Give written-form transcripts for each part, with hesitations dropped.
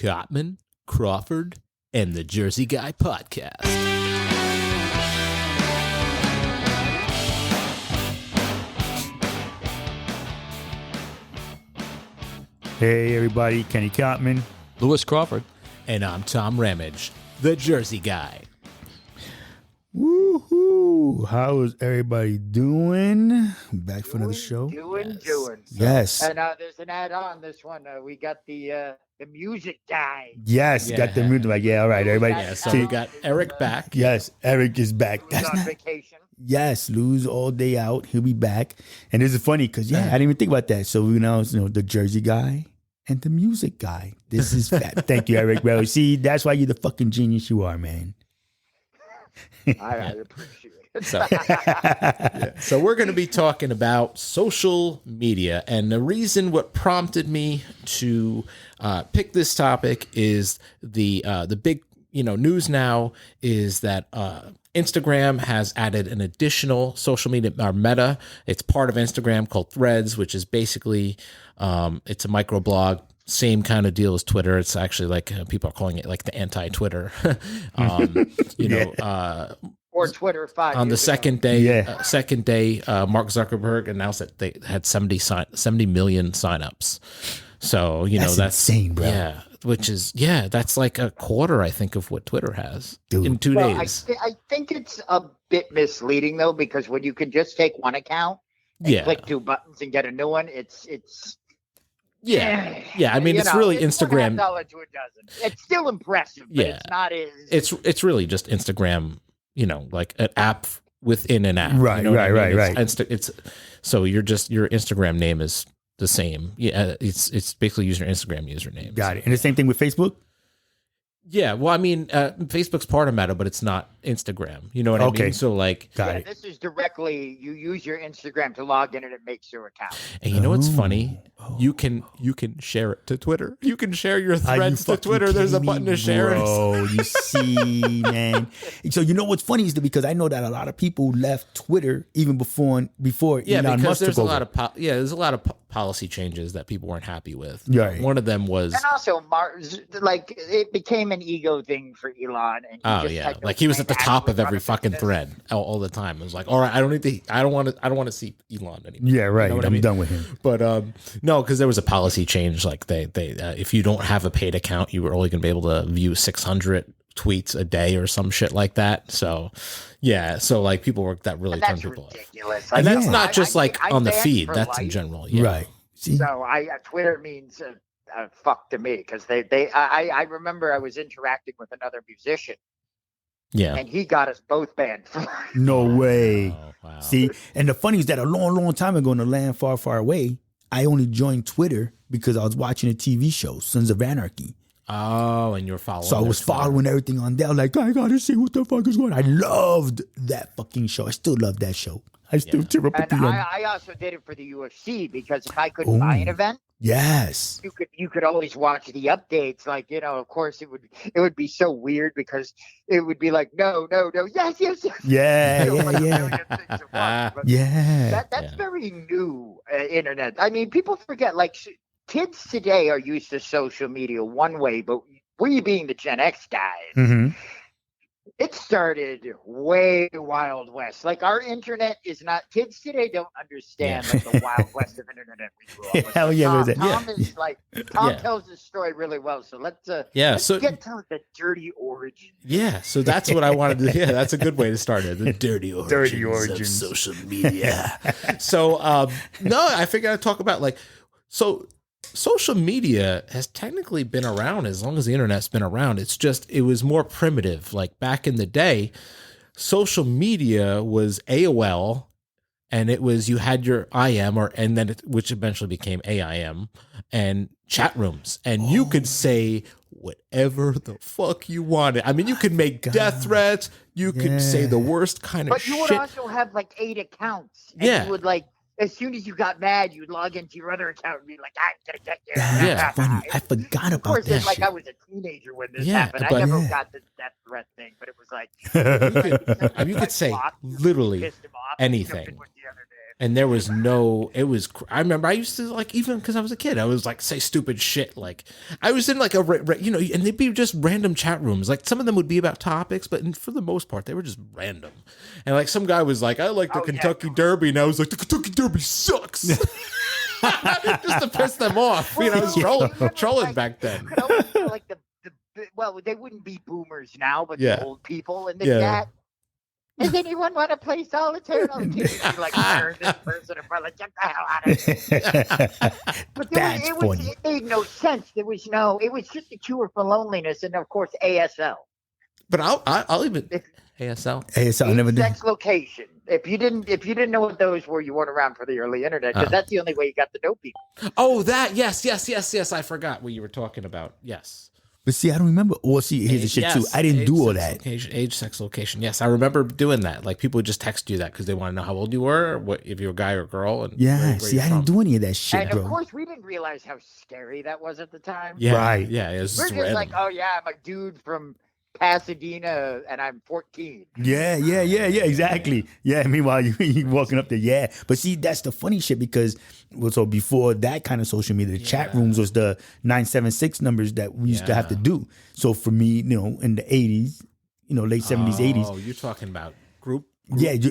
Cottman, Crawford, and the Jersey Guy podcast. Hey everybody, Kenny Cottman. Lewis Crawford. And I'm Tom Ramage, the Jersey Guy. Woohoo! How is everybody doing? Back for another show. Doing. Yes. And there's an add-on this one. We got the music guy. Yes, Yeah. got the mood. Like, yeah, all right, everybody. Yeah, so See, we got Aerik back. yes, Aerik is back. Who's That's on not. vacation. Yes, lose all day out. He'll be back. And this is funny because I didn't even think about that. So the Jersey Guy and the music guy. This is fat. Thank you, Aerik. Bro. See, that's why you're the fucking genius you are, man. I appreciate it. So we're going to be talking about social media, and the reason what prompted me to pick this topic is the big news now is that Instagram has added an additional social media, or Meta. It's part of Instagram called Threads, which is basically it's a microblog. Same kind of deal as Twitter. It's actually like people are calling it like the anti-Twitter. Or Twitter 5 on the years ago. second day, Mark Zuckerberg announced that they had 70 million signups. So that's insane, bro. Yeah, that's like a quarter, I think, of what Twitter has in 2 Well, days. I think it's a bit misleading though, because when you can just take one account and click two buttons and get a new one, it's yeah. I mean, it's really Instagram. $1.5 to a dozen. It's still impressive, but it's not as. It's really just Instagram. Like an app within an app. Right. It's so your Instagram name is the same. Yeah, it's basically using your Instagram username. Got it. And the same thing with Facebook? Yeah, well, I mean, Facebook's part of Meta, but it's not Instagram. You know what I mean? So, got it. This is directly, you use your Instagram to log in and it makes your account. And you know what's funny? You can share it to Twitter. You can share your threads to Twitter. There's a button to share it. Oh, you see, man. So you know what's funny is that because I know that a lot of people left Twitter even before Elon because Musk there's took a lot over. of there's a lot of policy changes that people weren't happy with. Right. One of them was, And also, like, it became an ego thing for Elon. And like he was at the top of every fucking thread all the time. It was like, all right, I don't want to see Elon anymore. Yeah, right. You know what I I'm mean? done with him. But no, because there was a policy change. Like they if you don't have a paid account, you were only going to be able to view 600 tweets a day or some shit like that. So like people were that really turned people ridiculous. off. And that's not just I on the banned feed. for That's life. in general. Yeah. Right. See? So Twitter means fuck to me, because I remember I was interacting with another musician. Yeah. And he got us both banned for life. No way. Oh, wow. See, and the funny is that a long, long time ago in a land far, far away, I only joined Twitter because I was watching a TV show, Sons of Anarchy. Oh, and you're following. So I was following everything on there. Like, I gotta see what the fuck is going on. I loved that fucking show. I still love that show. I still tear up at the And end. I also did it for the UFC, because if I couldn't buy an event, Yes. you could always watch the updates. Like, of course it would be so weird, because it would be like, no, yes. Yeah, Like, yeah. a million things at once. But Yeah. that's very new internet. I mean, people forget, like, kids today are used to social media one way, but we being the Gen X guys, Mm-hmm. it started way Wild West. Like, our internet is not, kids today don't understand like the Wild West of internet we grew up with. Hell yeah, Tom, was it? Tom is like, Tom Yeah. tells the story really well. So let's so get to the dirty origin. yeah, so that's what I wanted to. Yeah, that's a good way to start it. The dirty origins, origins. of social media. So no, I figured I'd talk about social media has technically been around as long as the internet's been around. It's just, it was more primitive. Like back in the day, social media was AOL, and it was, you had your IM which eventually became AIM, and chat rooms, and you could say whatever the fuck you wanted. I mean, you could make death threats. You could say the worst kind of But you would shit. also have like 8 accounts. And Yeah. you would, like, as soon as you got mad, you'd log into your other account and be like, I'm going to get you. That's funny. I forgot Of about course, that it's like shit. I was a teenager when this Yeah, happened. I but- never Yeah. got the death threat thing, but it was like, You could say literally pissed him off. anything. Jumped in with the other day. And there was no, it was, I remember I used to like, even because I was a kid, I was like, say stupid shit. Like I was in like you know, and they'd be just random chat rooms. Like some of them would be about topics, but for the most part, they were just random. And like some guy was like, I like the Kentucky Derby. And I was like, the Kentucky Derby sucks. Just to piss them off. You know, I was trolling back then. Like well, they wouldn't be boomers now, but the old people in the chat. Does anyone want to play solitaire? No, like, this person in front, like, get the hell out of here. But it made no sense. There was no, it was just a cure for loneliness, and of course, ASL. But I'll even ASL. I never did. Sex location. If you didn't know what those were, you weren't around for the early internet, because that's the only way you got to know people. Oh, that yes. I forgot what you were talking about. Yes. But see, I don't remember. Well, see, here's the shit too. I didn't do all that. Age, sex, location. Yes, I remember doing that. Like people would just text you that because they want to know how old you were, or what if you're a guy or a girl. And where see, I didn't do any of that shit, and bro. And of course, we didn't realize how scary that was at the time. Yeah, right. Yeah, it was we're just like, oh yeah, I'm a dude from Pasadena and I'm 14. Yeah, exactly. Yeah, meanwhile, you walking up there, yeah. But see, that's the funny shit because, well, so before that kind of social media, the chat rooms was the 976 numbers that we used to have to do. So for me, you know, in the 80s, you know, late 70s, 80s. Oh, you're talking about group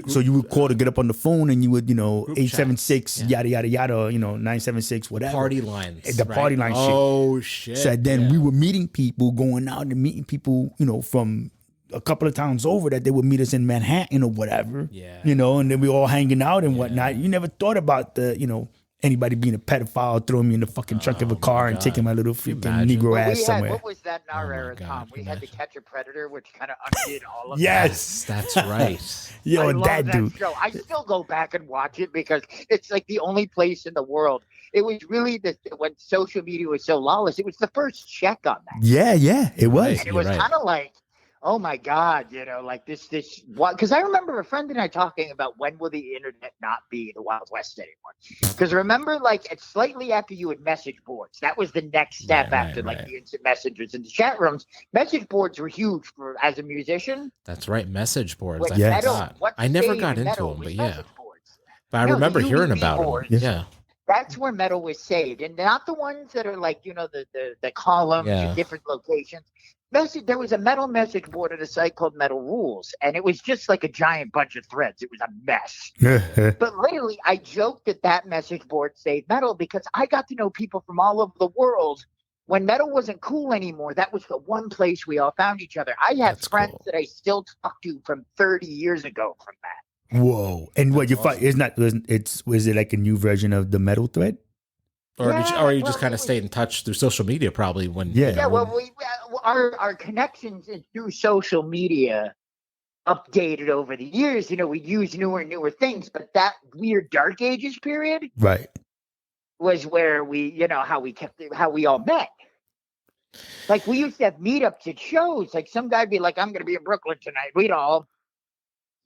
so you would call to get up on the phone and you would, you know, group 876, yada, yada, yada, you know, 976, whatever. Party lines. The party line shit. Oh, shit. So then we were meeting people, going out and meeting people, you know, from a couple of towns over that they would meet us in Manhattan or whatever. Yeah. You know, and then we all hanging out and whatnot. You never thought about the, you know, anybody being a pedophile, throwing me in the fucking trunk of a car and taking my little freaking Negro ass somewhere. What was that in our era, Tom? We had to catch a predator, which kind of undid all of that. Yes, that's right. Yo, I love that dude. Show. I still go back and watch it because it's like the only place in the world. It was really when social media was so lawless. It was the first check on that. Yeah, it was. And it was kind of like, oh my God, you know, like this, what? Because I remember a friend and I talking about when will the internet not be the Wild West anymore? Because remember, like, it's slightly after you had message boards. That was the next step after like the instant messengers in the chat rooms. Message boards were huge for as a musician. That's right, message boards. I never got into them, but yeah. But I remember hearing about them. Yeah. That's where metal was saved, and not the ones that are like, you know, the columns in different locations. There was a metal message board at a site called Metal Rules, and it was just like a giant bunch of threads. It was a mess. But literally, I joked that message board saved metal because I got to know people from all over the world. When metal wasn't cool anymore, that was the one place we all found each other. I have friends that I still talk to from 30 years ago from that. Whoa! And what you find is not? Was it like a new version of the metal thread? Or you just kind of stayed in touch through social media, probably when. Our connections through social media updated over the years. You know, we'd use newer things, but that weird Dark Ages period, right, was where how we all met. Like we used to have meetups at shows. Like some guy'd be like, "I'm going to be in Brooklyn tonight." We'd all.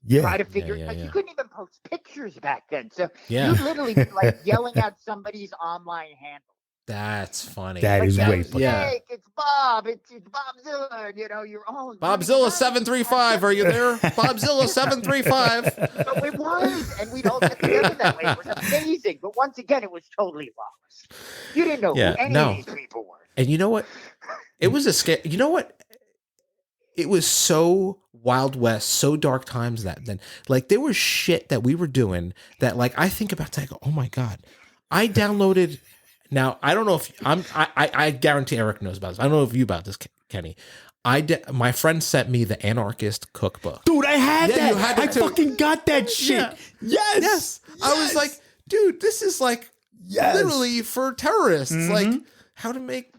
Try to figure you couldn't even post pictures back then. So you literally be like yelling out somebody's online handle. That's funny. That is way funny. Jake, it's Bob. It's Bobzilla. You know, you're all Bobzilla 735. Are you there? Bobzilla 735. But it was, and we'd all get together that way. It was amazing. But once again, it was totally lawless. You didn't know who any of these people were. And you know what? It was a scare. You know what? It was so Wild West, so dark times that then, like, there was shit that we were doing that, like, I think about, I go, oh my God, I downloaded. Now, I don't know if I guarantee Aerik knows about this. I don't know if you about this, Kenny. My friend sent me the Anarchist cookbook. Dude, I had that. I fucking got that shit. Yeah. Yes. I was like, dude, this is like literally for terrorists. Like how to make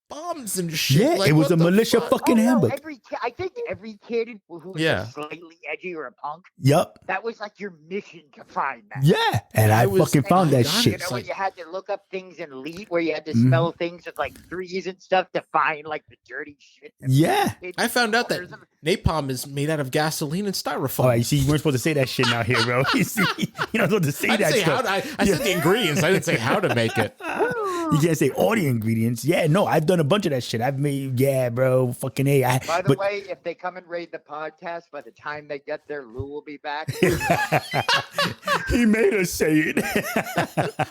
bombs and shit. Yeah, like, it was a militia fucking handbook. I think every kid who was slightly edgy or a punk. Yep. That was like your mission to find that. Yeah, and I fucking found that shit. You know, when you had to look up things in Elite, where you had to spell things with like threes and stuff to find like the dirty shit. Yeah. I found out that napalm is made out of gasoline and styrofoam. All right, you see, you weren't supposed to say that shit now here, bro. You see, you're not supposed to say that stuff. I said the ingredients. I didn't say how to make it. You can't say all the ingredients. Yeah, no, I've done a bunch of that shit. I've made, bro, fucking A. By the way, if they come and raid the podcast, by the time they get there, Lou will be back. He made us say it.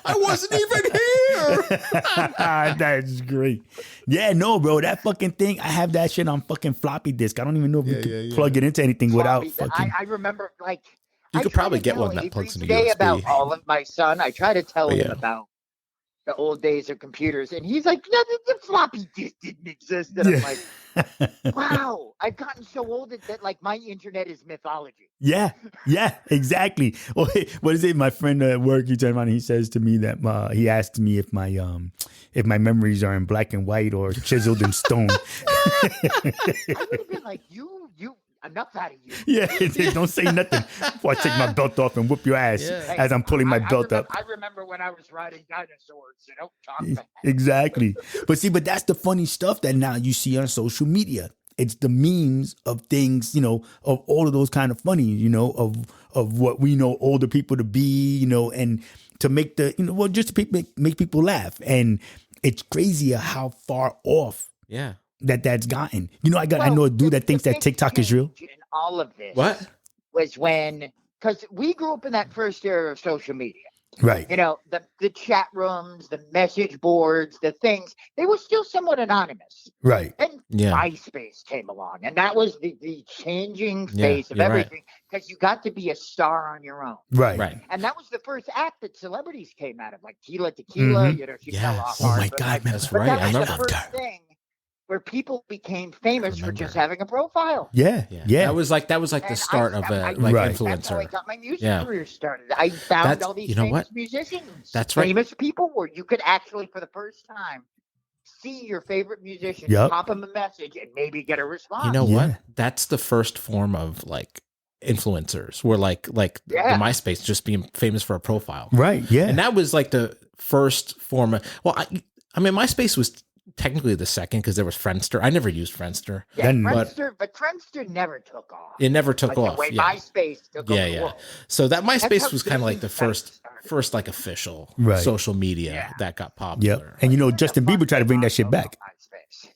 I wasn't even here. That's great. Yeah, no, bro, that fucking thing. I have that shit on fucking floppy disk. I don't even know if you can plug it into anything without fucking. I remember, like, you could probably get one that plugs into today USB. About all of my son, I try to tell him about the old days of computers, and he's like, "No, the floppy disk didn't exist." And I'm like, "Wow, I've gotten so old that like my internet is mythology." Yeah, exactly. Well, what is it? My friend at work, he turned around and he says to me that he asked me if my memories are in black and white or chiseled in stone. I would have been like, "You." Enough out of you. Yeah, don't say nothing before I take my belt off and whoop your ass as I'm pulling my belt up. I remember when I was riding dinosaurs, so don't talk back. Exactly. But that's the funny stuff that now you see on social media. It's the memes of things, of all of those kind of funny, of what we know older people to be, and to make just to make people laugh. And it's crazy how far off that's gotten. I know a dude that thinks that TikTok is real. In all of this was because we grew up in that first era of social media. Right. The chat rooms, the message boards, the things, they were still somewhat anonymous. Right. And MySpace came along, and that was the changing face of everything, because you got to be a star on your own. Right. And that was the first act that celebrities came out of, like Tila Tequila, she fell off hard. Oh my God, man, that's right. I remember the first thing where people became famous for just having a profile. Yeah. That was like the start of a influencer. That's how I got my music career started. I found all these famous musicians. That's right. Famous people where you could actually, for the first time, see your favorite musician, pop them a message, and maybe get a response. You know what? That's the first form of like influencers, were like the MySpace, just being famous for a profile. Right. Yeah. And that was like the first form of, I mean, MySpace was technically the second, because there was Friendster. I never used Friendster. Yeah, but Friendster never took off. It never took off. The way MySpace took off. Yeah. So that MySpace was kind of like the first like official social media that got popular. Yeah. And Justin Bieber tried to bring that shit back.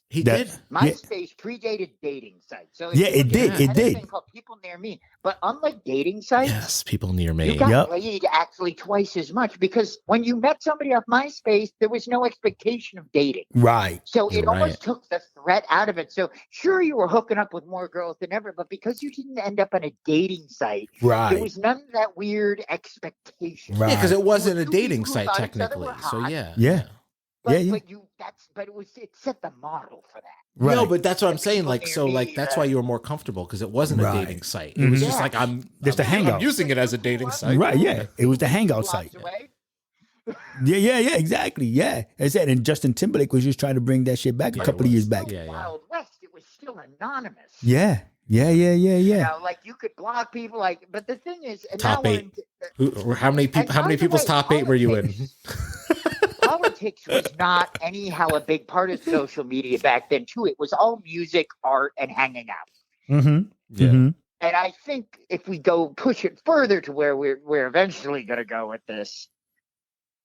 He did. MySpace predated dating sites. So it did. It did. Thing called People Near Me. But unlike dating sites, yes, People Near Me. You got played actually twice as much, because when you met somebody off MySpace, there was no expectation of dating. Right. So it almost took the threat out of it. So sure, you were hooking up with more girls than ever, but because you didn't end up on a dating site, there was none of that weird expectation. Right. Yeah, because it wasn't a dating site technically. So yeah. But it set the model for that. Right. No, but that's what I'm saying. Like, so like, that's why you were more comfortable, because it wasn't a dating site. It was just like, I'm hangout. I'm using it as a dating site. Right. Yeah. It was the hangout site. Yeah, exactly. Yeah. I said, and Justin Timberlake was just trying to bring that shit back a couple of years back. Wild West, it was still anonymous. Yeah. Like you could block people, but the thing is, top 8. How many people's top 8 were you in? Politics was not anyhow a big part of social media back then, too. It was all music, art, and hanging out. Mm-hmm. Yeah. Mm-hmm. And I think if we go push it further to where we're eventually going to go with this,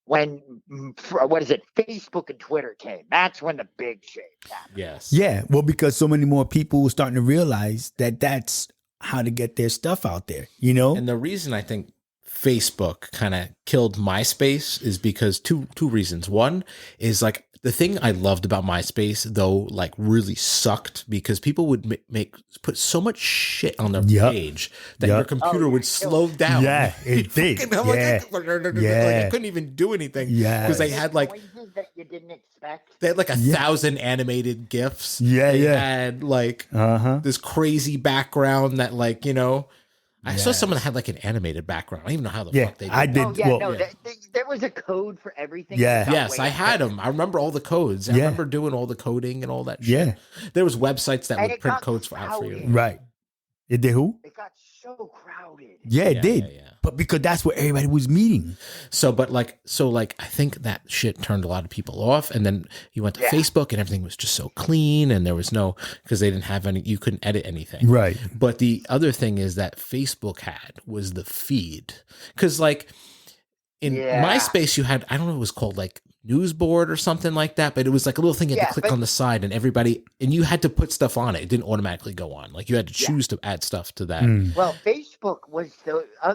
when Facebook and Twitter came, that's when the big change happened. Yes. Yeah. Well, because so many more people were starting to realize that that's how to get their stuff out there, And the reason I think Facebook kind of killed MySpace is because two reasons. One is like, the thing I loved about MySpace, though, like really sucked, because people would put so much shit on their page that your computer would slow down. Yeah, it did. I couldn't even do anything. Yeah, because they had like that you didn't expect. They had like 1,000 animated GIFs. Yeah, they had like this crazy background that I saw someone that had like an animated background. I don't even know how the fuck they did. I did. There was a code for everything. Yeah. Yes, I had them. I remember all the codes. I remember doing all the coding and all that shit. Yeah. There was websites that would print codes out for you. Right. It did who? It got so crowded. Yeah, it did. Yeah. But because that's where everybody was meeting. So I think that shit turned a lot of people off. And then you went to Facebook and everything was just so clean, and there was because they didn't have you couldn't edit anything. Right. But the other thing is that Facebook was the feed. Because in MySpace you had, I don't know, it was called like news board or something like that, but it was like a little thing you had to click on the side, and you had to put stuff on it. It didn't automatically go on. Like you had to choose to add stuff to that. Well, Facebook was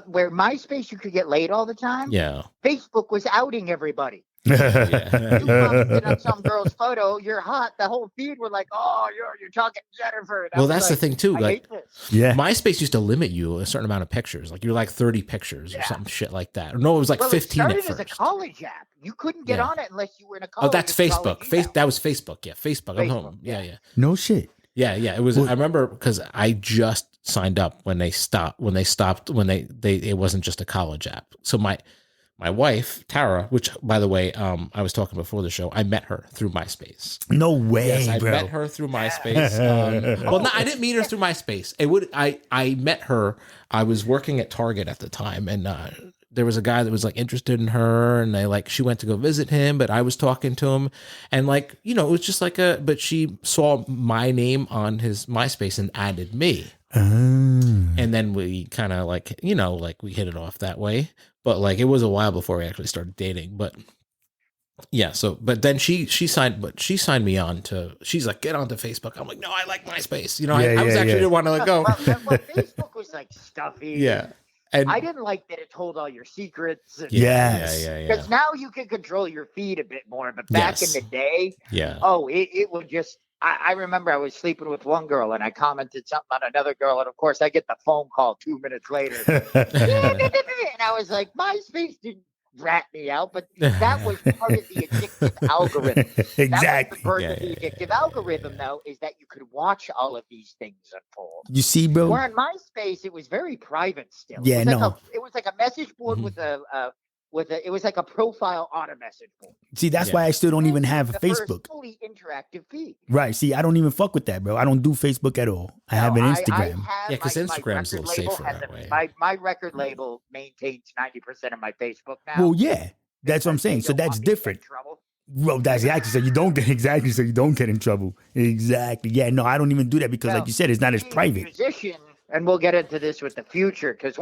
where MySpace you could get laid all the time. Yeah. Facebook was outing everybody. You commented on some girl's photo, you're hot. The whole feed were like, "Oh, you're talking to Jennifer." Well, that's the thing too. I like, hate this. MySpace used to limit you a certain amount of pictures. Like you're like 30 pictures or something shit like that. No, it was like 15 it started at first. as a college app. You couldn't get on it unless you were in a college. Oh, that's Facebook. That was Facebook. Yeah, Facebook. I'm home. Yeah. No shit. Yeah. It was. I remember because I just signed up when they stopped. It wasn't just a college app. So my wife, Tara, which, by the way, I was talking before the show, I met her through MySpace. No way, yes, I bro. met her through MySpace. Well, no, I didn't meet her through MySpace. I met her. I was working at Target at the time, and there was a guy that was like interested in her, and she went to go visit him, but I was talking to him, and it was just but she saw my name on his MySpace and added me. And then we kind of we hit it off that way. But it was a while before we actually started dating. But yeah, but then she signed me on to, she's like, get onto Facebook. I'm like, no, I like MySpace. I was actually didn't want to let go. Well, Facebook was stuffy. Yeah. And I didn't like that it told all your secrets. Yes. Because now you can control your feed a bit more. But back in the day, it would just, I remember I was sleeping with one girl and I commented something on another girl. And of course, I get the phone call 2 minutes later. And I was like, MySpace didn't rat me out, but that was part of the addictive algorithm. Exactly. That was the birth of the addictive algorithm, though, is that you could watch all of these things unfold. You see, bro? Where on MySpace, it was very private still. Yeah, it was like a message board it was like a profile on a message board. See, that's why I still don't even have a Facebook. Fully interactive feed. Right. See, I don't even fuck with that, bro. I don't do Facebook at all. I have an Instagram. Because Instagram's a little safer that way. My record label maintains 90% of my Facebook now. Well, yeah, that's what I'm saying. So that's different. Well, that's exactly so you don't get in trouble. Exactly. Yeah. No, I don't even do that because, like you said, it's not as private. Musician, and we'll get into this with the future because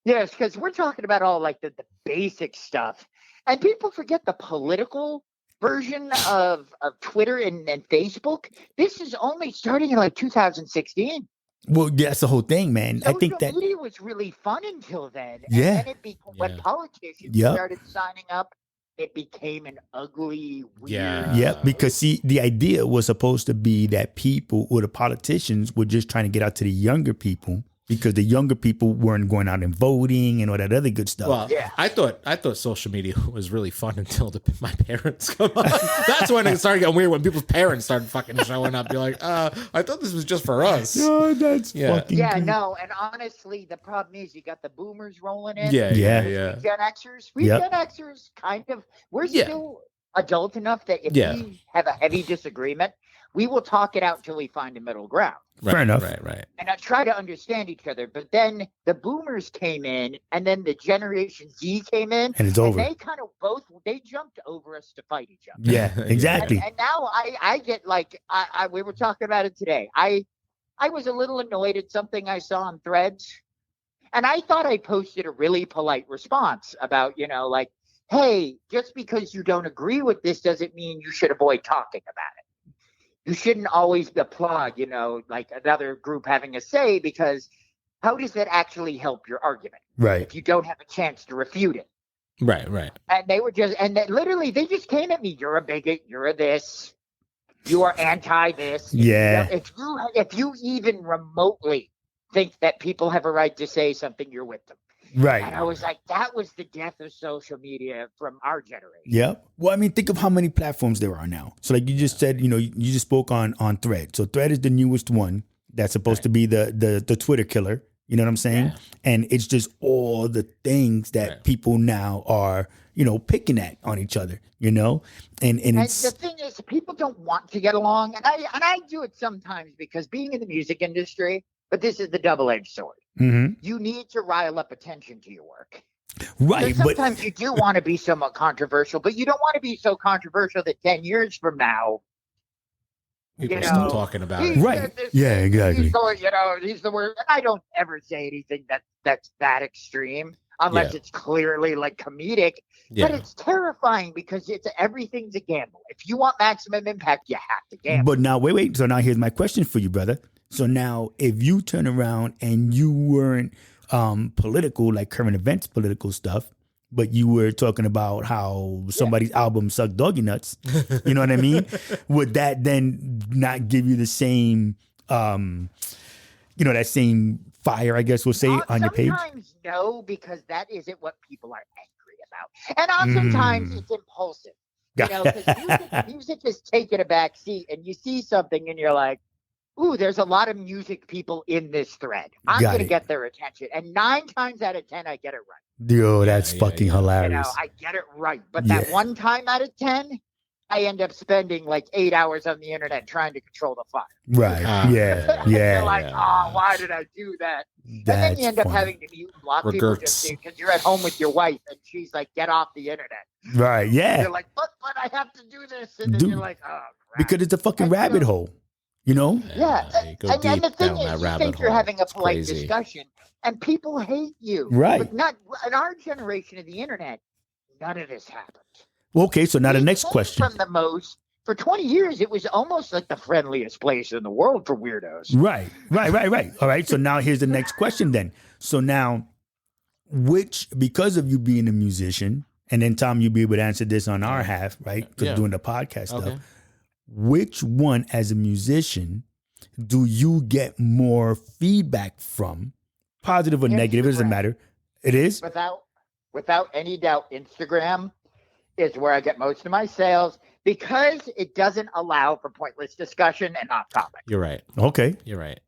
because we're talking about all the basic stuff, and people forget the political version of Twitter and Facebook. This is only starting in 2016. Well, that's the whole thing, man. I think that media was really fun until then. Yeah. And then it became, when politicians started signing up, it became an ugly, weird. Yeah, because see, the idea was supposed to be that people or the politicians were just trying to get out to the younger people. Because the younger people weren't going out and voting and all that other good stuff. Well, I thought social media was really fun until my parents come on. That's when it started getting weird, when people's parents started fucking showing up. You're like, I thought this was just for us. No, that's fucking good. No, and honestly, the problem is you got the boomers rolling in. Yeah. Gen Xers. Gen Xers kind of, we're still adult enough that if we have a heavy disagreement, we will talk it out until we find a middle ground. Fair enough. Right. And I try to understand each other. But then the boomers came in, and then the Generation Z came in. And it's over. And they kind of they jumped over us to fight each other. Yeah, exactly. And now I get we were talking about it today. I was a little annoyed at something I saw on Threads. And I thought I posted a really polite response about, hey, just because you don't agree with this doesn't mean you should avoid talking about it. You shouldn't always applaud, another group having a say, because how does that actually help your argument? Right. If you don't have a chance to refute it. Right. And they were literally, they just came at me. You're a bigot. You're a this. You are anti this. Yeah. If you even remotely think that people have a right to say something, you're with them. Right. And I was like, that was the death of social media from our generation. Yeah. Well, I mean, think of how many platforms there are now. So like you just said, you just spoke on Thread. So Thread is the newest one that's supposed to be the Twitter killer. You know what I'm saying? Yeah. And it's just all the things that people now are, picking at on each other, and it's, the thing is, people don't want to get along. And I do it sometimes because being in the music industry, but this is the double-edged sword. Mm-hmm. You need to rile up attention to your work. Right. So sometimes you do want to be somewhat controversial, but you don't want to be so controversial that 10 years from now, people still talking about it. Right. Yeah, exactly. He's the word. I don't ever say anything that's that extreme. unless it's clearly like comedic. But it's terrifying because everything's a gamble. If you want maximum impact, you have to gamble. But now, wait. So now here's my question for you, brother. So now, if you turn around and you weren't political, like current events, political stuff, but you were talking about how somebody's album sucked doggy nuts, you know what I mean? Would that then not give you the same, that same fire, I guess we'll say, on your page? Sometimes no, because that isn't what people are angry about. And oftentimes it's impulsive. You know, because music is taking a back seat, and you see something and you're like, ooh, there's a lot of music people in this thread. I'm going to get their attention. And 9 times out of 10, I get it right. Yo, that's fucking hilarious. You know, I get it right. But that 1 time out of 10, I end up spending like 8 hours on the internet trying to control the fire. Right. You're like, oh, why did I do that? And then you end up having to mute and block people just because you're at home with your wife and she's like, get off the internet. Right, yeah. And you're like, but I have to do this. And then you're like, oh, crap. Because it's a fucking rabbit hole. You know? Yeah. And the thing is, you think you're having a polite discussion, and people hate you. Right. But not in our generation of the internet, none of this happened. Okay, so now the next question. For 20 years, it was almost like the friendliest place in the world for weirdos. Right. All right, so now here's the next question then. So now, because of you being a musician, and then Tom, you'll be able to answer this on our half, right? Because doing the podcast stuff. Which one, as a musician, do you get more feedback from? Positive or negative, it doesn't matter. It is? Without any doubt, Instagram is where I get most of my sales because it doesn't allow for pointless discussion and off topic. You're right. Okay. You're right.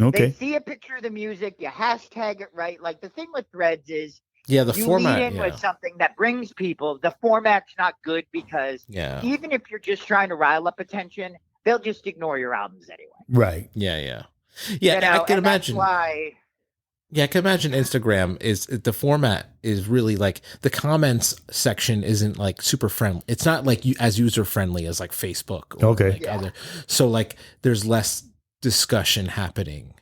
Okay. They see a picture of the music, you hashtag it right. Like the thing with Threads is the format. Lead in with something that brings people. The format's not good because even if you're just trying to rile up attention, they'll just ignore your albums anyway. Right. Yeah. I can imagine. That's why. Yeah, I can imagine Instagram is the format is really like the comments section isn't like super friendly. It's not like as user friendly as like Facebook. Or other. So like there's less discussion happening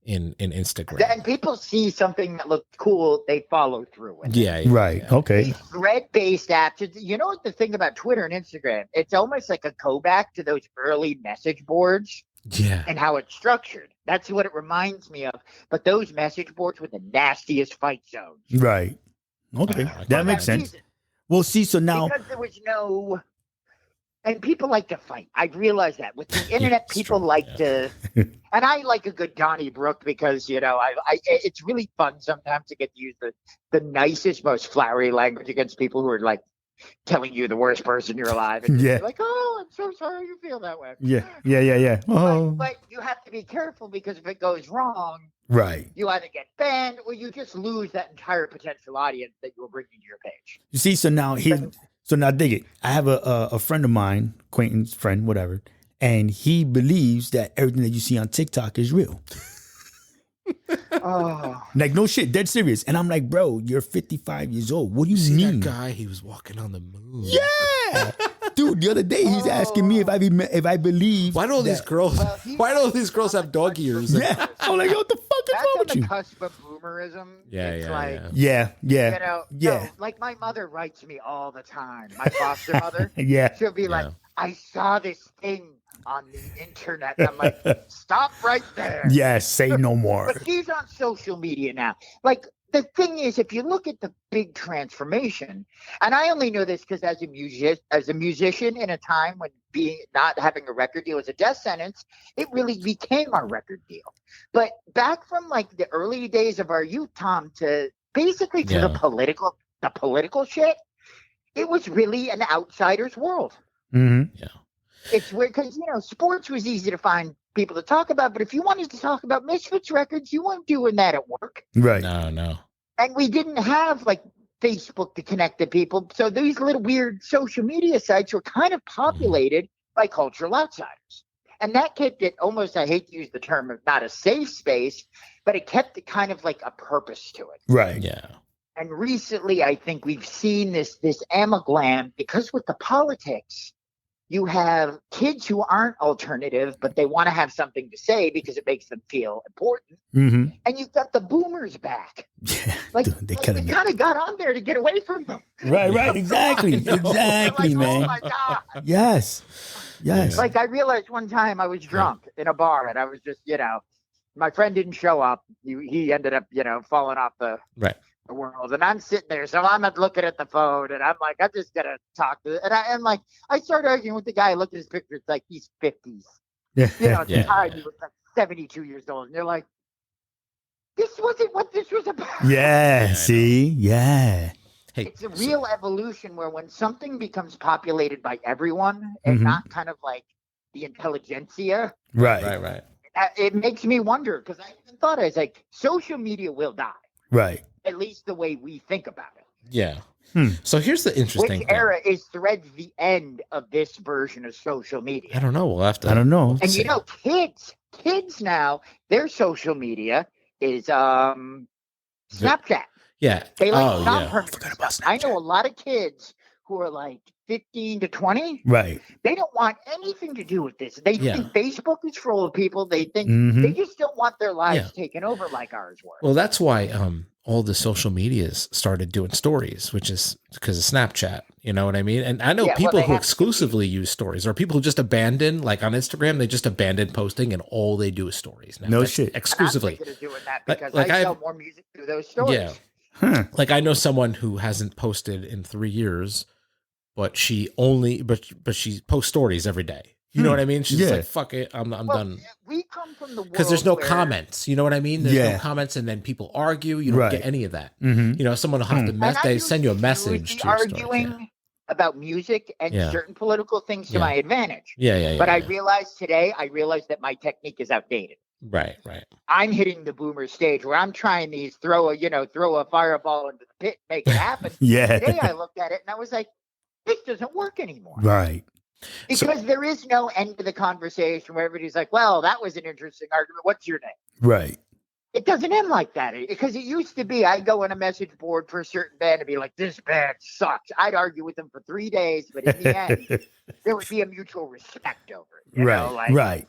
in Instagram. And people see something that looks cool, they follow through with it. Right. Okay. These thread-based apps, you know what the thing about Twitter and Instagram, it's almost like a go-back to those early message boards. Yeah. And how it's structured. That's what it reminds me of. But those message boards were the nastiest fight zones. Right. Okay. That makes sense. Well, see, so now. Because there was no. And people like to fight. I realize that. With the internet, people like to. And I like a good Donnybrook because, you know, it's really fun sometimes to get to use the nicest, most flowery language against people who are like telling you the worst person you're alive. And you're like, oh, I'm so sorry you feel that way. Yeah. Oh. But you have to be careful because if it goes wrong, right, you either get banned or you just lose that entire potential audience that you were bringing to your page. You see, so now dig it. I have a friend of mine, acquaintance, friend, whatever, and he believes that everything that you see on TikTok is real. Like no shit, dead serious. And I'm like, bro, you're 55 years old. What do you mean? That guy, he was walking on the moon. Yeah, dude. The other day he's asking me if I believe. Why do all these girls? Why do all these girls have dog ears? Yeah, I'm like, what the fuck is wrong with you? That's on the cusp of boomerism. Yeah. You know, like my mother writes me all the time. My foster mother. She'll be like, I saw this thing on the internet. I'm like, stop right there. Yes, say no more. But she's on social media now. Like, the thing is, if you look at the big transformation, and I only know this because as a musician in a time when not having a record deal was a death sentence, it really became our record deal. But back from like the early days of our youth, Tom, to basically to the political shit, it was really an outsider's world. Mm-hmm. Yeah. It's weird because, you know, sports was easy to find people to talk about, but if you wanted to talk about Misfits records, you weren't doing that at work. Right. No. And we didn't have like Facebook to connect to people. So these little weird social media sites were kind of populated by cultural outsiders. And that kept it almost, I hate to use the term of not a safe space, but it kept it kind of like a purpose to it. Right. Yeah. And recently, I think we've seen this amalgam because with the politics, you have kids who aren't alternative, but they want to have something to say because it makes them feel important. Mm-hmm. And you've got the boomers back. Yeah, Like, they kind of got on there to get away from them. right, exactly, exactly, Like, man. oh my God. Yes. Like, I realized one time I was drunk in a bar, and I was just, my friend didn't show up. He ended up, falling off the world. And I'm sitting there, so I'm looking at the phone, and I'm like, I'm just gonna talk to. And I started arguing with the guy. I look at his picture; it's like he's 50s. Yeah. At the time he was like 72 years old, and they're like, this wasn't what this was about. Yeah. See. Yeah. Hey, it's a real evolution where when something becomes populated by everyone and not kind of like the intelligentsia, right. It makes me wonder, because I even thought, I was like, social media will die. Right. At least the way we think about it. Yeah. So here's the interesting Which thing. era is Threads the end of this version of social media? I don't know. We'll have to. I don't know. And kids now, their social media is Snapchat. Yeah. They Forgot about stuff. I know a lot of kids who are like 15 to 20. Right. They don't want anything to do with this. They think Facebook is full of people. They think they just don't want their lives taken over like ours were. Well, that's why all the social medias started doing stories, which is because of Snapchat. You know what I mean? And I know people who exclusively use stories, or people who just abandon, like on Instagram, they just abandon posting and all they do is stories now. No shit. Exclusively. I'm thinking of doing that because I sell more music through those stories. Yeah. Like I know someone who hasn't posted in 3 years, but she posts stories every day. You know what I mean? She's like, fuck it, I'm done. We come from the world because there's no comments. You know what I mean? There's no comments, and then people argue. You don't get any of that. Someone will have to they send you a message to arguing about music and certain political things to my advantage. But I realized today, that my technique is outdated. Right. I'm hitting the boomer stage where I'm trying these throw a fireball into the pit, make it happen. Today I looked at it and I was like, this doesn't work anymore. Right. Because there is no end to the conversation where everybody's like, well, that was an interesting argument. What's your name? Right. It doesn't end like that. Because it used to be, I'd go on a message board for a certain band and be like, this band sucks. I'd argue with them for 3 days, but in the end, there would be a mutual respect over it. You know? Right.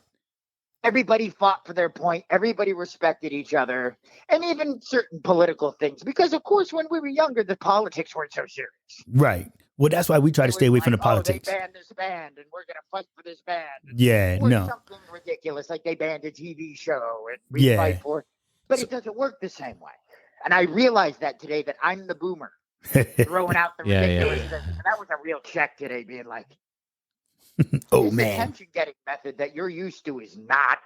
Everybody fought for their point. Everybody respected each other. And even certain political things. Because, of course, when we were younger, the politics weren't so serious. Right. Well, that's why we try to stay away from the politics. They banned this band, and we're going to fight for this band. Or something ridiculous, like they banned a TV show, and we fight for it. But it doesn't work the same way. And I realized that today, that I'm the boomer throwing out the ridiculous things. And that was a real check today, being like, this attention-getting method that you're used to is not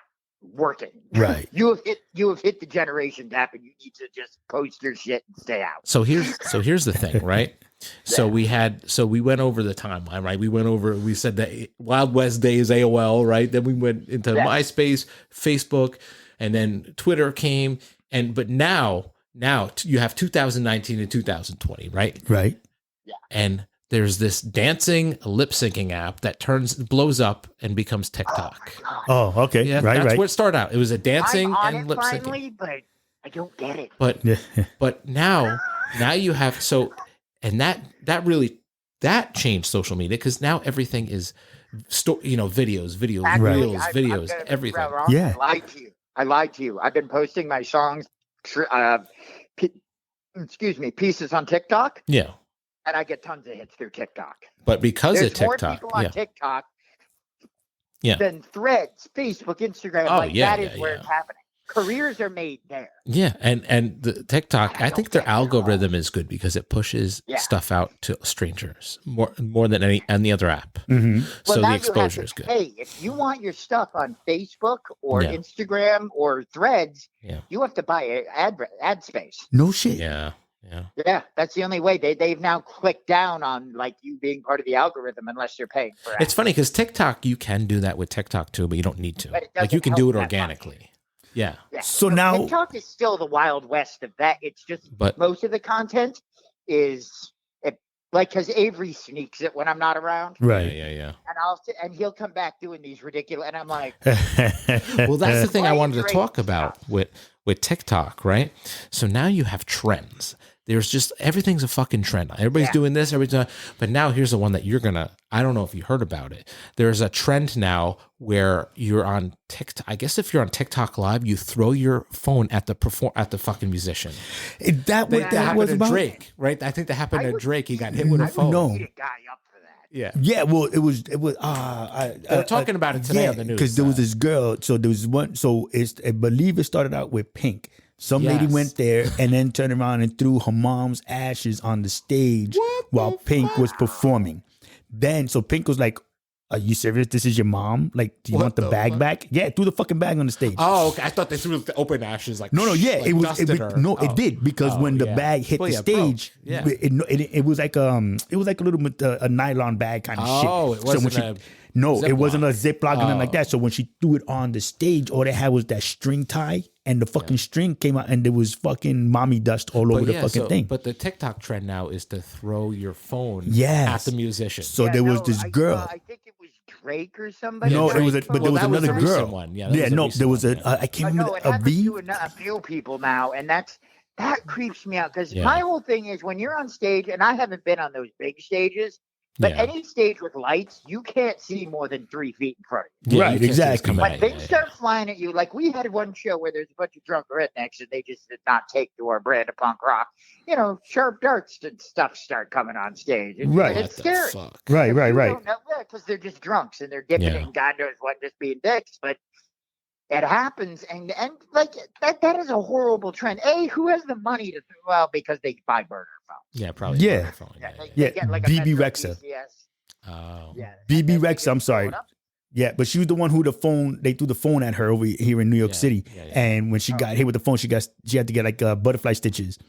working. Right. You have hit the generation gap, and you need to just post your shit and stay out. So here's the thing, right? So we went over the timeline, right? We said that Wild West days, AOL, right? Then we went into MySpace, Facebook, and then Twitter came. But now you have 2019 and 2020, right? Right. Yeah. And there's this dancing lip syncing app that blows up and becomes TikTok. Oh, okay. Yeah, that's where it started out. It was a dancing and lip syncing. Finally, but I don't get it. But now you have that changed social media, because now everything is videos, reels, everything. Yeah. I lied to you. I've been posting my songs, pieces on TikTok. Yeah. And I get tons of hits through TikTok. But because there's of TikTok, more people on TikTok than Threads, Facebook, Instagram. That is where it's happening. Careers are made there. Yeah, and the TikTok, I think their algorithm is good because it pushes stuff out to strangers more than any other app. Mm-hmm. So the exposure is good. Hey, if you want your stuff on Facebook or Instagram or Threads, you have to buy ad space. No shit. Yeah, that's the only way. They've now clicked down on you being part of the algorithm unless you're paying for it. It's funny because TikTok, you can do that with TikTok too, but you don't need to. You can do it organically. Yeah. So now TikTok is still the Wild West of that. It's just most of the content is because Avery sneaks it when I'm not around. Right. Yeah. And he'll come back doing these ridiculous, and I'm like, well, that's the thing I wanted to talk about with TikTok, right? So now you have trends. There's just everything's a fucking trend. Everybody's doing this, but now here's the one that I don't know if you heard about it. There's a trend now where you're on TikTok. I guess if you're on TikTok Live, you throw your phone at the fucking musician. Is that what that was about? Drake, right? I think that happened to Drake. He got hit with a phone. No. A guy up for that. Yeah. Well, it was. They were talking about it today on the news because there was this girl. So there was one. So I believe it started out with Pink. Some lady went there and then turned around and threw her mom's ashes on the stage while Pink was performing. Then, so Pink was like, "Are you serious? This is your mom? Like, do you want the bag back?" Yeah, threw the fucking bag on the stage. Oh, okay. I thought they threw the open ashes. Like, no, yeah, like it was. It did because when the bag hit the stage, it was like a little a nylon bag kind of shit. Oh, it wasn't. It wasn't a Ziploc or nothing like that. So when she threw it on the stage, all they had was that string tie, and the fucking string came out, and there was fucking mommy dust all over the fucking thing. But the TikTok trend now is to throw your phone at the musician. So there was this girl. I think it was Drake or somebody. No, it was, but there was another girl. One. There was I can't remember a V. A few people now, and that creeps me out because my whole thing is when you're on stage, and I haven't been on those big stages. But any stage with lights, you can't see more than 3 feet in front of you. Right, exactly. When things start flying at you, like we had one show where there's a bunch of drunk rednecks and they just did not take to our brand of punk rock. Sharp darts and stuff start coming on stage. It's scary. Right. Because they're just drunks and they're dipping in God knows what, just being dicks. But it happens, and like that is a horrible trend. Who has the money to because they buy burner phones. Yeah, probably. Yeah. They get like a BB Metro Rexa. PCS. Oh. Yeah. BB Rexa, I'm sorry. Yeah, but she was the one who they threw the phone at her over here in New York City. And when she got hit with the phone, she had to get like butterfly stitches.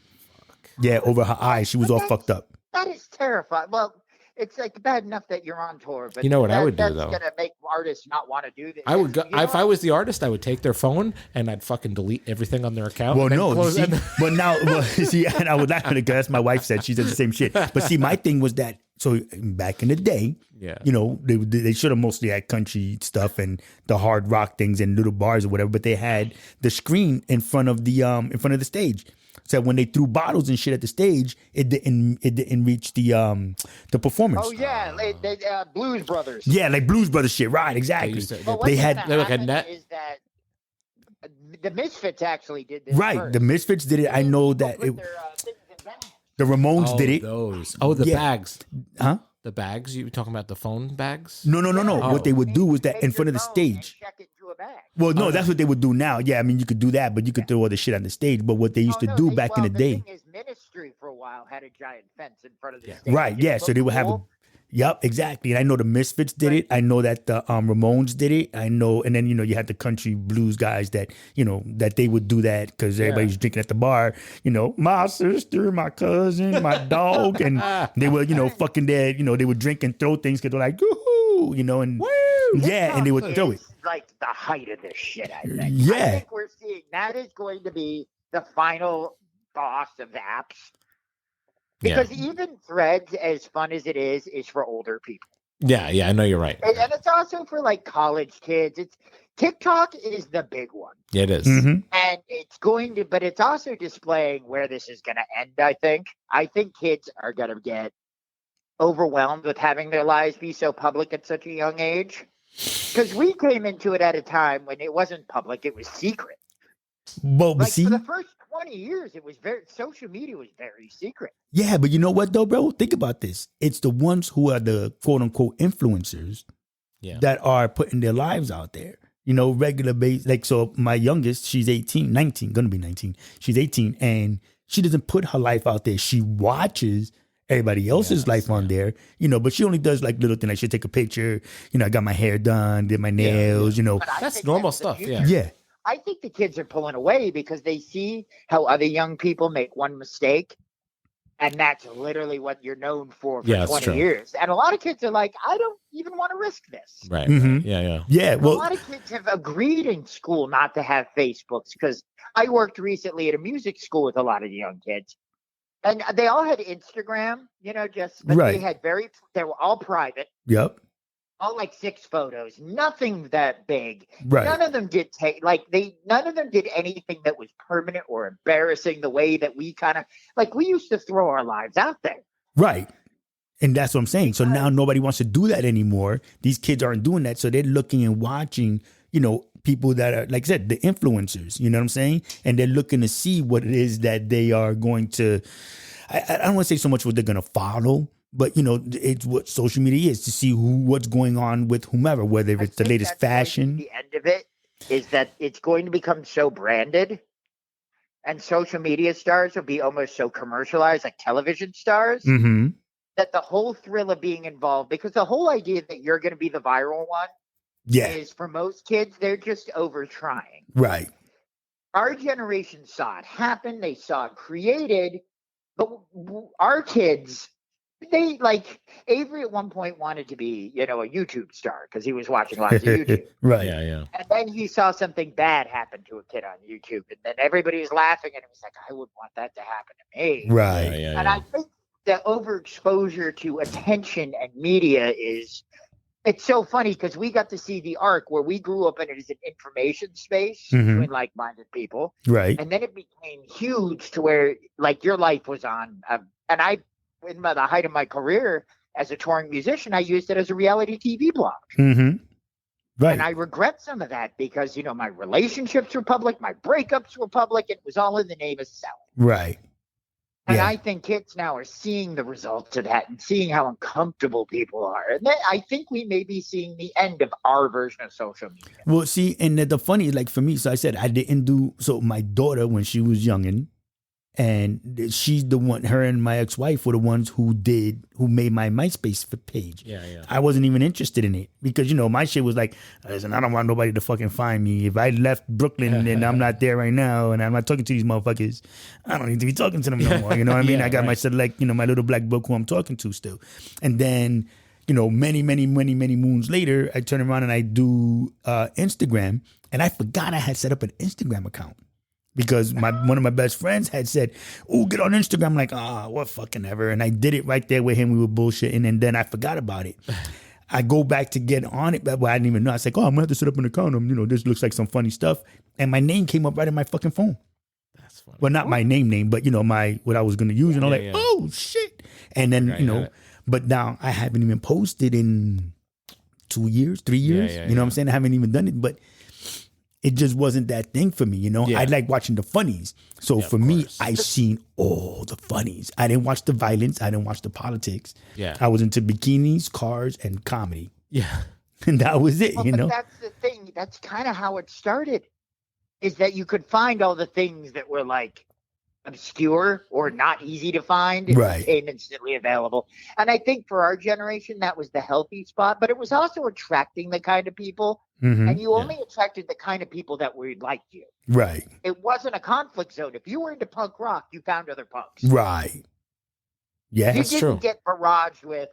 Yeah, over her eyes. She was all fucked up. That is terrifying. Well, it's like bad enough that you're on tour, but you know what I would do though? That's gonna make artists not want to do this. I would go, if I was the artist, I would take their phone and I'd fucking delete everything on their account. Well, no, but now, and I would laugh because that's my wife said. She said the same shit. But see, my thing was that so back in the day, they should have mostly had country stuff and the hard rock things and little bars or whatever, but they had the screen in front of the stage. So when they threw bottles and shit at the stage, it didn't reach the performers. Oh yeah, they Blues Brothers. Yeah, like Blues Brothers shit. Right, exactly. They had like a net. Is that the Misfits actually did this? Right, first. the Misfits did it. I know that the Ramones did it. The bags. Huh? The bags? You were talking about the phone bags? No. What they would do was that in front of the stage. Check it into a bag. Well, no, that's what they would do now. Yeah, I mean, you could do that, but you could throw all the shit on the stage. But what they used to do back in the day. Thing is, Ministry for a while had a giant fence in front of the stage. Right, yeah. So they would have Yep, exactly. And I know the Misfits did it. I know that the Ramones did it. I know, and then you had the country blues guys that that they would do that because everybody's drinking at the bar. My sister, my cousin, my dog, and they were fucking there. They would drink and throw things because they're like, woohoo, and and they would throw it. Like the height of this shit. I think. Yeah, I think we're seeing that is going to be the final boss of apps. Because even Threads, as fun as it is for older people. Yeah, I know you're right. And it's also for like college kids. TikTok is the big one. Yeah, it is. Mm-hmm. And but it's also displaying where this is going to end, I think. I think kids are going to get overwhelmed with having their lives be so public at such a young age. Because we came into it at a time when it wasn't public, it was secret. Well, for the first 20 years, social media was very secret. Yeah, but you know what though, bro? Think about this. It's the ones who are the quote unquote influencers that are putting their lives out there. Regular base. Like, so my youngest, she's 19, gonna be 19. She's 18 and she doesn't put her life out there. She watches everybody else's life on there, but she only does like little things. Like she'll take a picture, I got my hair done, did my nails, That's normal stuff. Yeah. I think the kids are pulling away because they see how other young people make one mistake. And that's literally what you're known for 20 years. And a lot of kids are like, I don't even want to risk this. Right. Mm-hmm. Yeah. Well, a lot of kids have agreed in school not to have Facebooks because I worked recently at a music school with a lot of young kids. And they all had Instagram, but they had they were all private. Yep. all like 6 photos, nothing that big. Right. None of them did none of them did anything that was permanent or embarrassing the way that we kind of like we used to throw our lives out there. Right. And that's what I'm saying. So now nobody wants to do that anymore. These kids aren't doing that. So they're looking and watching, people that are, like I said, the influencers, you know what I'm saying? And they're looking to see what it is that they are going to, I don't want to say so much what they're going to follow, but, it's what social media is to see what's going on with whomever, whether it's the latest fashion. The end of it is that it's going to become so branded and social media stars will be almost so commercialized like television stars. Mm-hmm. That the whole thrill of being involved, because the whole idea that you're going to be the viral one is for most kids, they're just over trying. Right. Our generation saw it happen. They saw it created. But our kids, they like Avery at one point wanted to be, a YouTube star because he was watching lots of YouTube. Right. Yeah. And then he saw something bad happen to a kid on YouTube. And then everybody was laughing. And it was like, I wouldn't want that to happen to me. Right. And I think the overexposure to attention and media it's so funny because we got to see the arc where we grew up in it as an information space between like-minded people. Right. And then it became huge to where like your life was on. And I, in the height of my career as a touring musician, I used it as a reality TV blog. Mm-hmm. Right. And I regret some of that because, my relationships were public, my breakups were public. It was all in the name of selling. Right. And I think kids now are seeing the results of that and seeing how uncomfortable people are. And then I think we may be seeing the end of our version of social media. Well, see, and the funny, like for me, so I said I didn't do, so my daughter, when she was youngin', and she's the one, her and my ex-wife were the ones who made my MySpace page. Yeah. I wasn't even interested in it because, my shit was like, listen, I don't want nobody to fucking find me. If I left Brooklyn and I'm not there right now and I'm not talking to these motherfuckers, I don't need to be talking to them no more. You know what I mean? I got my select, my little black book who I'm talking to still. And then, many moons later, I turn around and I do Instagram, and I forgot I had set up an Instagram account. Because one of my best friends had said, "Oh, get on Instagram." I'm like, what fucking ever. And I did it right there with him. We were bullshitting, and then I forgot about it. I go back to get on it, but I didn't even know. I was like, I'm gonna have to set up an account. This looks like some funny stuff. And my name came up right in my fucking phone. That's funny. Well, not my name, but what I was gonna use. And I'm like, oh shit. And then but now I haven't even posted in 2 years, 3 years. You know what I'm saying? I haven't even done it, but it just wasn't that thing for me, I like watching the funnies. So for me, I seen all the funnies. I didn't watch the violence. I didn't watch the politics. Yeah. I was into bikinis, cars, and comedy. Yeah. And that was it, But that's the thing. That's kind of how it started, is that you could find all the things that were like obscure or not easy to find. It became instantly available. And I think for our generation, that was the healthy spot, but it was also attracting the kind of people. And you only attracted the kind of people that would like you. Right. It wasn't a conflict zone. If you were into punk rock, you found other punks. Right. Yeah, you that's true. didn't get barraged with,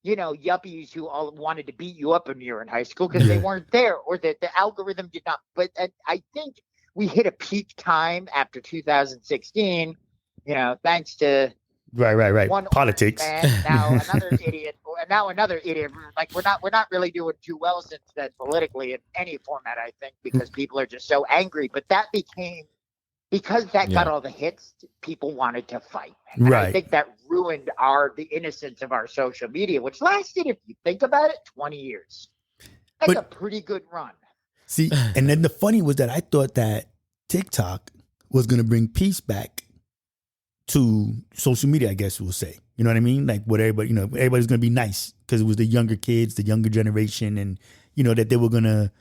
yuppies who all wanted to beat you up when you were in high school because they weren't there, or that the algorithm did not. But I think we hit a peak time after 2016, thanks to right. one Politics. Man, now another idiot, now another idiot. Like we're not really doing too well since then politically in any format, I think, because people are just so angry. But that became, because that got all the hits, people wanted to fight. And I think that ruined the innocence of our social media, which lasted, if you think about it, 20 years. That's a pretty good run. See, and then the funny was that I thought that TikTok was going to bring peace back to social media, I guess we'll say. You know what I mean? Like what everybody, everybody's going to be nice because it was the younger kids, the younger generation, and, that they were going to,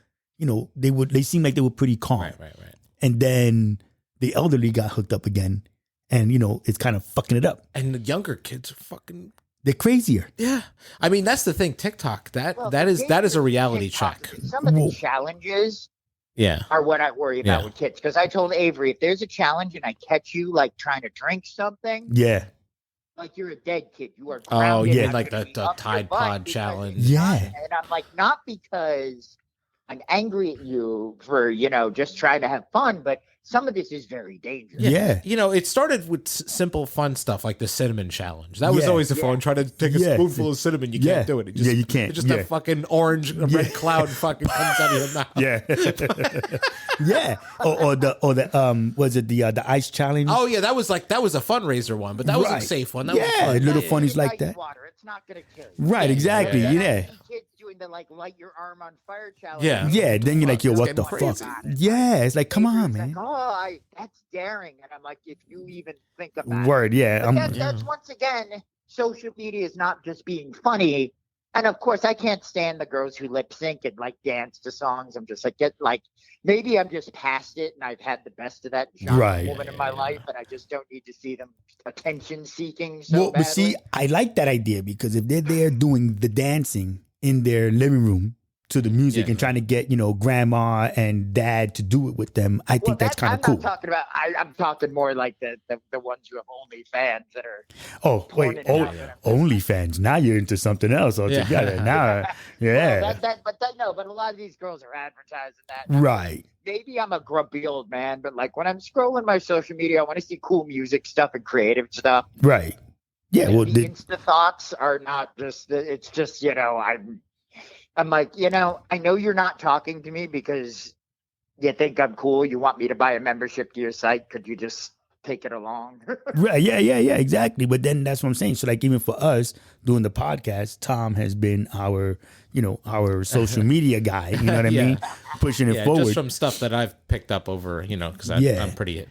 they seemed like they were pretty calm. Right. And then the elderly got hooked up again, and, it's kind of fucking it up. And the younger kids are fucking... They're crazier. Yeah. I mean, that's the thing. TikTok, that is a reality check. Some of the challenges are what I worry about with kids. Because I told Avery, if there's a challenge and I catch you like trying to drink something, like you're a dead kid. You are grounded. Oh, yeah. Like the Tide Pod challenge. Yeah. And I'm like, not because I'm angry at you for, just trying to have fun, but some of this is very dangerous. Yeah. It started with simple fun stuff like the cinnamon challenge. That was always the fun. Try to take a spoonful of cinnamon. You can't do it. You can't. It's just a fucking orange, red cloud fucking comes out of your mouth. Yeah. Yeah. Or was it the ice challenge? Oh yeah, that was a fundraiser one, but that was a safe one. That was fun. Little funnies like that. Water. It's not going to kill you. Right, exactly. Yeah. Kids doing the light your arm on fire challenge. Yeah. Then you're like, yo, what the fuck? Yeah. It's like, come on, man. Like, that's daring. And I'm like, if you even think about Word, yeah. That's once again, social media is not just being funny. And of course, I can't stand the girls who lip sync and dance to songs. I'm just maybe I'm just past it, and I've had the best of that woman in my life, and I just don't need to see them attention seeking. But see, I like that idea because if they're there doing the dancing in their living room to the music and trying to get grandma and dad to do it with them, I think that's kind of cool. I'm not talking about. I'm talking more like the ones who have OnlyFans that are. Oh wait, OnlyFans. Now you're into something else altogether. Now, but a lot of these girls are advertising that. Right. Maybe I'm a grumpy old man, but when I'm scrolling my social media, I want to see cool music stuff and creative stuff. Right. Yeah. And the Insta thoughts are not just. It's just I'm like, I know you're not talking to me because you think I'm cool. You want me to buy a membership to your site. Could you just take it along? Right. Yeah, exactly. But then that's what I'm saying. So even for us doing the podcast, Tom has been our social media guy. You know what I mean? Pushing it forward. Just from stuff that I've picked up over, because I'm pretty,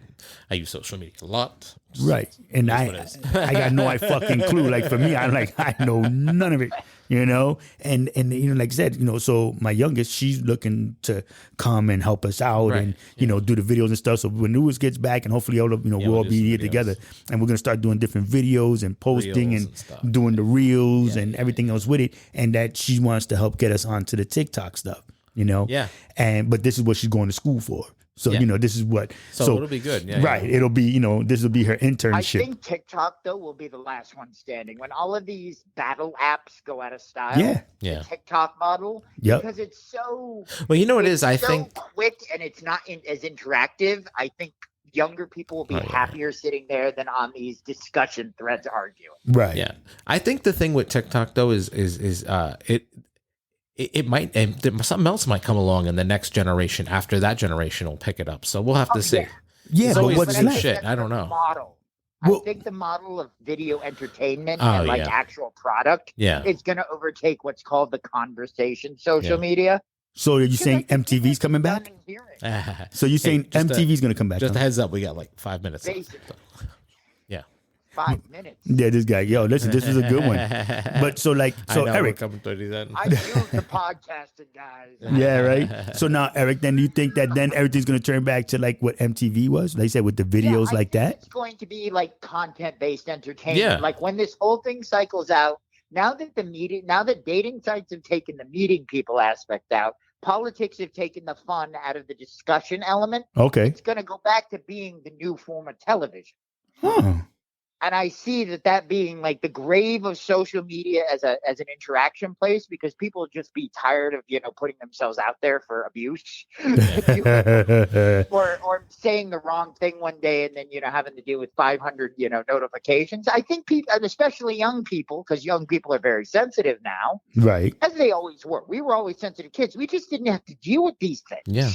I use social media a lot. Right. And I got no fucking clue. Like for me, I know none of it. And like I said, so my youngest, she's looking to come and help us out and do the videos and stuff. So when Lewis gets back, and hopefully we'll all be here together, and we're gonna start doing different videos and posting and doing the reels and everything else with it. And that she wants to help get us onto the TikTok stuff, but this is what she's going to school for. So, this is what. So it'll be good. Yeah, right. It'll be, this will be her internship. I think TikTok, though, will be the last one standing. When all of these battle apps go out of style, the TikTok model, because it's so. Well, you know what it is? I think quick and it's not as interactive. I think younger people will be happier sitting there than on these discussion threads arguing. Right. Yeah. I think the thing with TikTok, though, is it might, and something else might come along in the next generation. After that generation will pick it up. So we'll have to see. Yeah, but what's new shit? I don't know. I think the model of video entertainment and actual product is going to overtake what's called the conversation social media. So are you saying MTV's coming back? So you're saying MTV's going to come back? Just a heads up, we got 5 minutes left. 5 minutes. Yeah, this guy. Yo, listen, this is a good one. But so Aerik. I do the podcasting, guys. Yeah, right. So now, Aerik, then you think that then everything's going to turn back to what MTV was? They said with the videos like that? It's going to be content-based entertainment. Yeah. When this whole thing cycles out, now that dating sites have taken the meeting people aspect out, politics have taken the fun out of the discussion element. Okay. It's going to go back to being the new form of television. Huh. And I see that being the grave of social media as an interaction place, because people will just be tired of, putting themselves out there for abuse or saying the wrong thing one day and then, having to deal with 500, notifications. I think people, and especially young people, because young people are very sensitive now. Right. As they always were. We were always sensitive kids. We just didn't have to deal with these things. Yeah.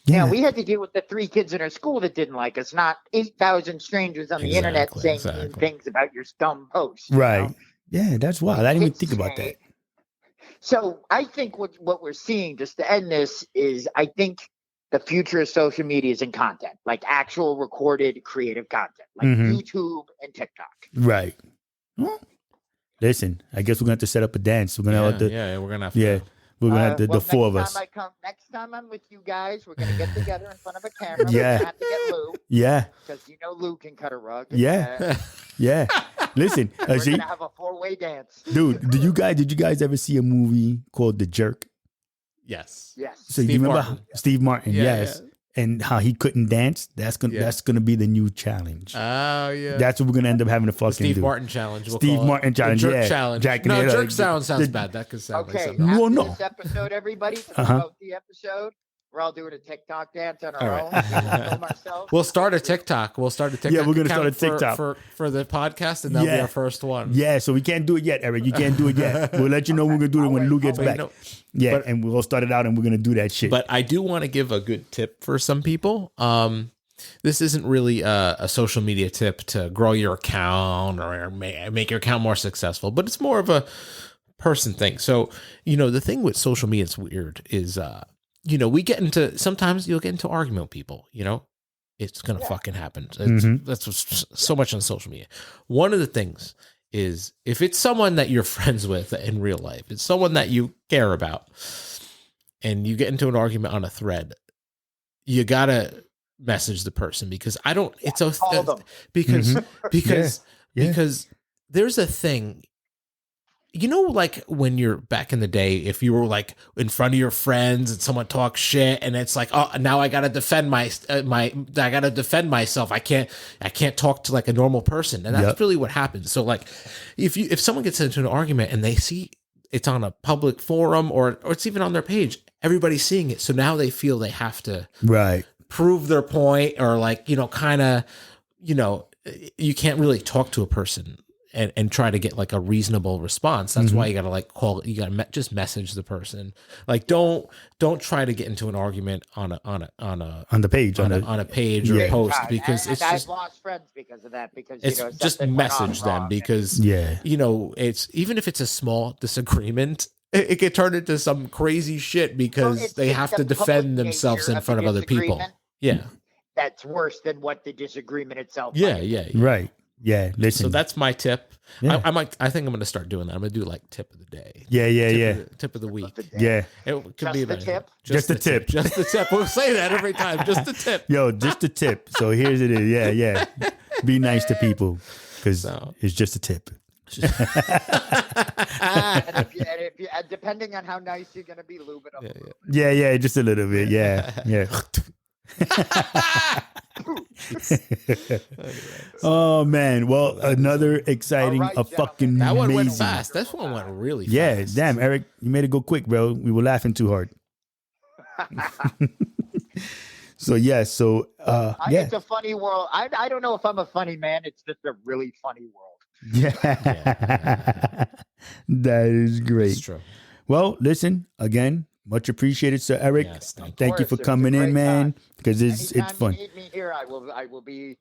Yeah, we had to deal with the 3 kids in our school that didn't like us, not 8,000 strangers on the internet saying things about your dumb posts. Right. Yeah, that's wild. I didn't even think about that. So I think what we're seeing, just to end this, is I think the future of social media is in content, actual recorded creative content, YouTube and TikTok. Right. Well, listen, I guess we're going to have to set up a dance. We're going to have to. We're going to have to. Yeah. We're going to have to, the 4 of us. Next time I'm with you guys, we're going to get together in front of a camera. Yeah. We're going to have to get Lou. Yeah. Because Lou can cut a rug. Yeah. Yeah. Listen. We're going to have a 4-way dance. Dude, did you guys ever see a movie called The Jerk? Yes. Yes. So you remember Steve Martin? Yeah, yes. Yeah. and how he couldn't dance. That's gonna be the new challenge. Oh yeah, that's what we're gonna end up having to fucking Steve do. Martin challenge. Steve Martin challenge. Jerk yeah, challenge. Jack No, Nader, jerk sounds bad. That could sound like something. After Well, no. this episode, everybody, to promote the episode, we're all doing a TikTok dance on our own. Film ourselves. We'll start a TikTok. Yeah, we're gonna start a TikTok for the podcast, and that'll be our first one. Yeah, so we can't do it yet, Eric. You can't do it yet. We'll let you know we're gonna do it when Lou gets back. And we'll start it out, and we're gonna do that shit. But I do want to give a good tip for some people. This isn't really a social media tip to grow your account or make your account more successful, but it's more of a person thing. So, the thing with social media is weird is, sometimes you'll get into argument with people, it's going to fucking happen. That's so much on social media. One of the things is if it's someone that you're friends with in real life, it's someone that you care about, and you get into an argument on a thread, you got to message the person because because there's a thing, like when you're back in the day, if you were like in front of your friends and someone talks shit and it's like, oh, now I got to defend I got to defend myself. I can't talk to like a normal person. And that's really what happens. So like if someone gets into an argument and they see it's on a public forum or it's even on their page, everybody's seeing it. So now they feel they have to prove their point or like, kind of, you can't really talk to a person and try to get like a reasonable response. That's why you got to like call it. You got to just message the person. Like, don't try to get into an argument on a page or a post because it's I've just lost friends because of that. Because it's just message them because it's even if it's a small disagreement, it could turn into some crazy shit because they have to defend themselves in front of other people. Yeah, that's worse than what the disagreement itself. Right. Yeah, listen. So that's my tip. Yeah. I think I'm going to start doing that. I'm going to do like tip of the day. Tip of the week. Yeah. It could be the tip. Just the tip. Just the tip. We'll say that every time. Just the tip. Yo, just the tip. So here's it is. Yeah. Be nice to people because it's just a tip. and if you, depending on how nice you're going to be, lube it up. Yeah, just a little bit. Yeah. Oh man, well, another exciting fucking that one amazing. Went fast. That one went really fast. Yeah, damn, Eric, you made it go quick, bro. We were laughing too hard. It's a funny world. I don't know if I'm a funny man. It's just a really funny world. Yeah. That is great. It's true. Well, listen, again, much appreciated, Sir Aerik. Yes, thank you for coming in, man. Because it's fun. You need me here, I will be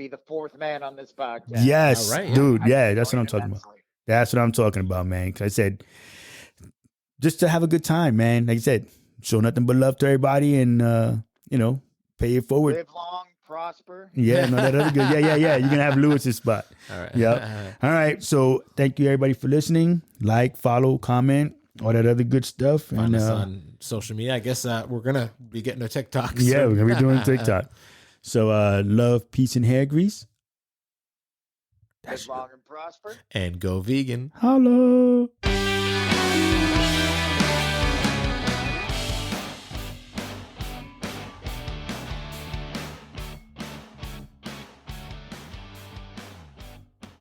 the fourth man on this podcast. Yes, right, dude. Yeah, that's what I'm talking about. That's what I'm talking about, man. Because I said, just to have a good time, man. Like I said, show nothing but love to everybody, and pay it forward. Live long, prosper. Yeah, no, that other good. Yeah. You're gonna have Lewis's spot. All right. Yeah. All right. So thank you everybody for listening. Like, follow, comment, all that other good stuff. Find us on social media. I guess we're gonna be getting a TikTok. Yeah, we're gonna be doing TikTok. So love, peace, and hair grease. Live long and prosper. And go vegan. Hello.